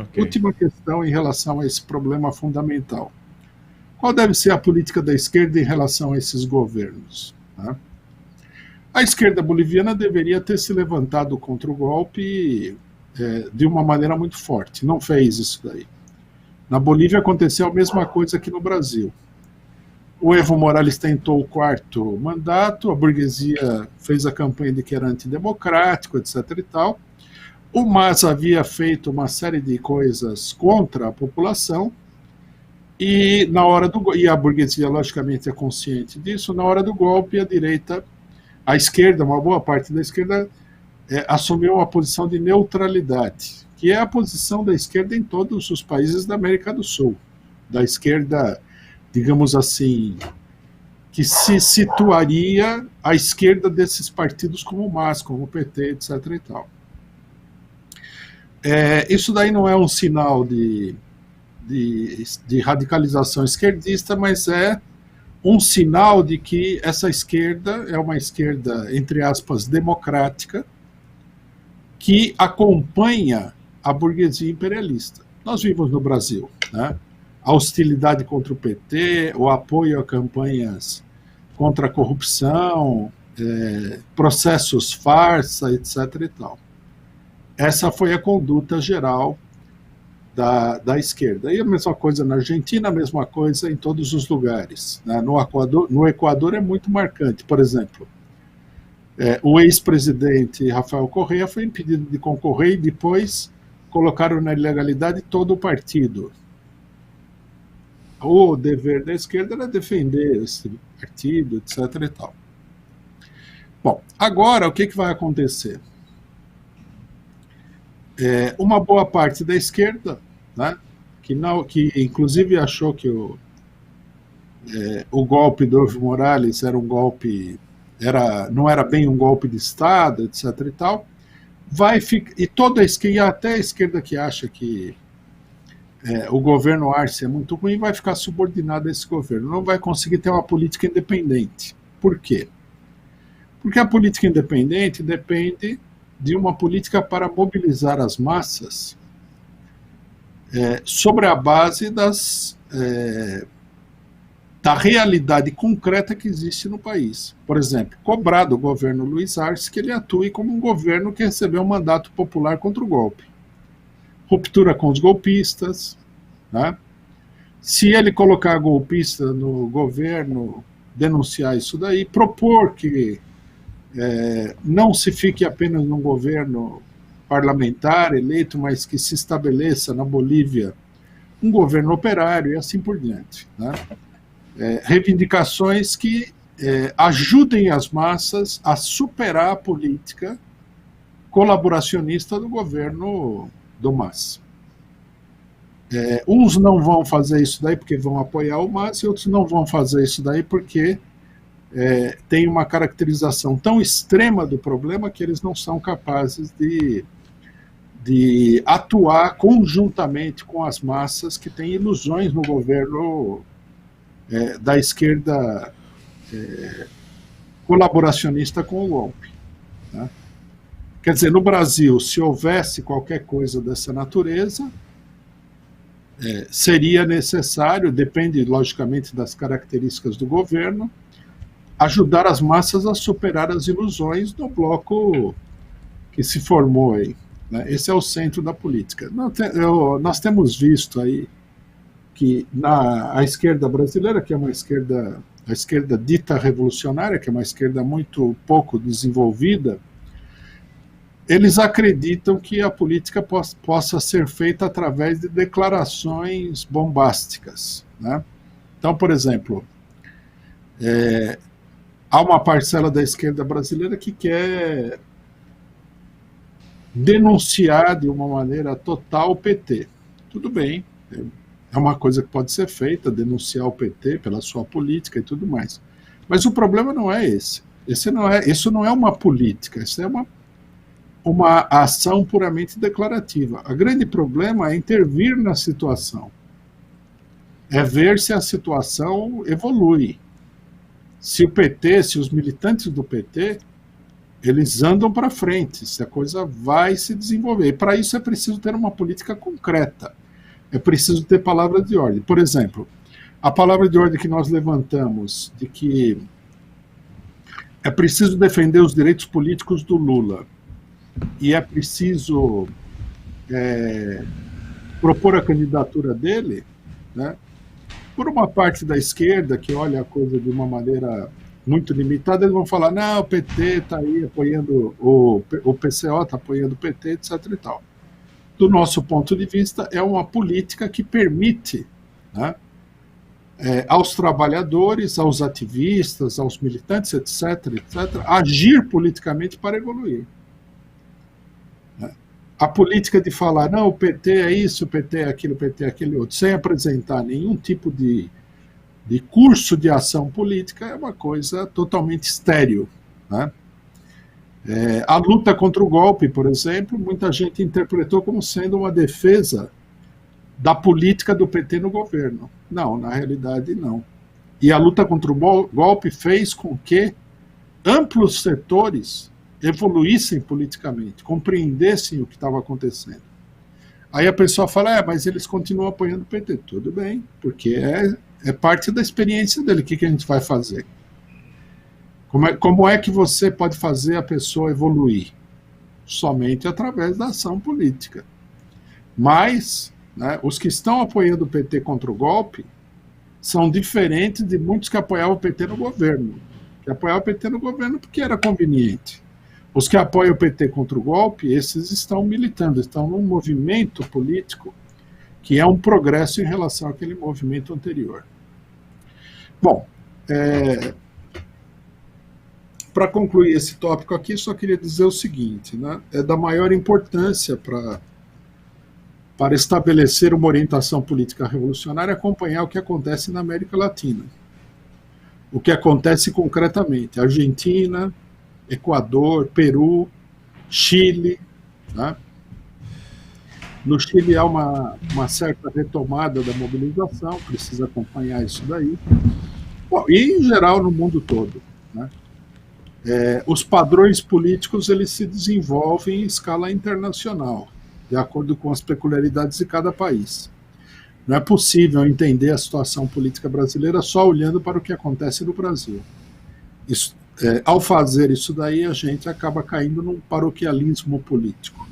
Ok. Última questão em relação a esse problema fundamental. Qual deve ser a política da esquerda em relação a esses governos? Né? A esquerda boliviana deveria ter se levantado contra o golpe de uma maneira muito forte. Não fez isso daí. Na Bolívia aconteceu a mesma coisa que no Brasil. O Evo Morales tentou o quarto mandato, a burguesia fez a campanha de que era antidemocrático, etc. e tal. O MAS havia feito uma série de coisas contra a população, e na hora do e a burguesia logicamente é consciente disso. Na hora do golpe, a direita, a esquerda, uma boa parte da esquerda assumiu uma posição de neutralidade, que é a posição da esquerda em todos os países da América do Sul, da esquerda, digamos assim, que se situaria à esquerda desses partidos como o MAS, como o PT, etc. e tal. Isso daí não é um sinal de radicalização esquerdista, mas é um sinal de que essa esquerda é uma esquerda, entre aspas, democrática, que acompanha a burguesia imperialista. Nós vimos no Brasil, né, a hostilidade contra o PT, o apoio a campanhas contra a corrupção, processos farsa, etc. e tal. Essa foi a conduta geral da esquerda. E a mesma coisa na Argentina, a mesma coisa em todos os lugares. Né? No Equador é muito marcante. Por exemplo, o ex-presidente Rafael Correa foi impedido de concorrer e depois colocaram na ilegalidade todo o partido. O dever da esquerda era defender esse partido, etc. e tal. Bom, agora o que vai acontecer? Uma boa parte da esquerda, né, que inclusive achou que o golpe do Evo Morales era um golpe, não era bem um golpe de Estado, etc. e tal, vai ficar, e toda a esquerda, até a esquerda que acha que o governo Arce é muito ruim, vai ficar subordinado a esse governo, não vai conseguir ter uma política independente. Por quê? Porque a política independente depende de uma política para mobilizar as massas sobre a base da realidade concreta que existe no país. Por exemplo, cobrar do governo Luiz Arce que ele atue como um governo que recebeu um mandato popular contra o golpe. Ruptura com os golpistas, né? Se ele colocar golpista no governo, denunciar isso daí, propor que não se fique apenas num governo parlamentar eleito, mas que se estabeleça na Bolívia um governo operário e assim por diante. Né? Reivindicações que ajudem as massas a superar a política colaboracionista do governo do MAS. Uns não vão fazer isso daí porque vão apoiar o MAS, e outros não vão fazer isso daí porque tem uma caracterização tão extrema do problema que eles não são capazes de atuar conjuntamente com as massas que têm ilusões no governo da esquerda colaboracionista com o golpe. Né? Quer dizer, no Brasil, se houvesse qualquer coisa dessa natureza, seria necessário, depende logicamente das características do governo, ajudar as massas a superar as ilusões do bloco que se formou aí. Né? Esse é o centro da política. Nós temos visto aí que a esquerda brasileira, que é uma esquerda, a esquerda dita revolucionária, que é uma esquerda muito pouco desenvolvida, eles acreditam que a política possa ser feita através de declarações bombásticas. Né? Então, por exemplo, há uma parcela da esquerda brasileira que quer denunciar de uma maneira total o PT. Tudo bem, é uma coisa que pode ser feita, denunciar o PT pela sua política e tudo mais. Mas o problema não é esse. Isso não é uma política, isso é uma ação puramente declarativa. O grande problema é intervir na situação. É ver se a situação evolui. Se o PT, se os militantes do PT eles andam para frente, se a coisa vai se desenvolver. E para isso é preciso ter uma política concreta, é preciso ter palavra de ordem. Por exemplo, a palavra de ordem que nós levantamos, de que é preciso defender os direitos políticos do Lula, e é preciso propor a candidatura dele, né? Por uma parte da esquerda, que olha a coisa de uma maneira muito limitada, eles vão falar, não, o PT está aí apoiando, o PCO está apoiando o PT, etc. e tal. Do nosso ponto de vista, é uma política que permite, né, aos trabalhadores, aos ativistas, aos militantes, etc., agir politicamente para evoluir. A política de falar, não, o PT é isso, o PT é aquilo, o PT é aquele outro, sem apresentar nenhum tipo de curso de ação política, é uma coisa totalmente estéril, né? A luta contra o golpe, por exemplo, muita gente interpretou como sendo uma defesa da política do PT no governo. Não, na realidade, não. E a luta contra o golpe fez com que amplos setores evoluíssem politicamente, compreendessem o que estava acontecendo. Aí a pessoa fala, mas eles continuam apoiando o PT. Tudo bem, porque é parte da experiência dele. O que a gente vai fazer? Como é que você pode fazer a pessoa evoluir? Somente através da ação política. Mas, né, os que estão apoiando o PT contra o golpe são diferentes de muitos que apoiavam o PT no governo. Que apoiavam o PT no governo porque era conveniente. Os que apoiam o PT contra o golpe, esses estão militando, estão num movimento político que é um progresso em relação àquele movimento anterior. Bom, para concluir esse tópico aqui, só queria dizer o seguinte, né? É da maior importância para estabelecer uma orientação política revolucionária acompanhar o que acontece na América Latina. O que acontece concretamente, Argentina, Equador, Peru, Chile, né? No Chile há uma certa retomada da mobilização, precisa acompanhar isso daí. Bom, e em geral no mundo todo, né? Os padrões políticos eles se desenvolvem em escala internacional, de acordo com as peculiaridades de cada país. Não é possível entender a situação política brasileira só olhando para o que acontece no Brasil. Ao fazer isso daí, a gente acaba caindo num paroquialismo político.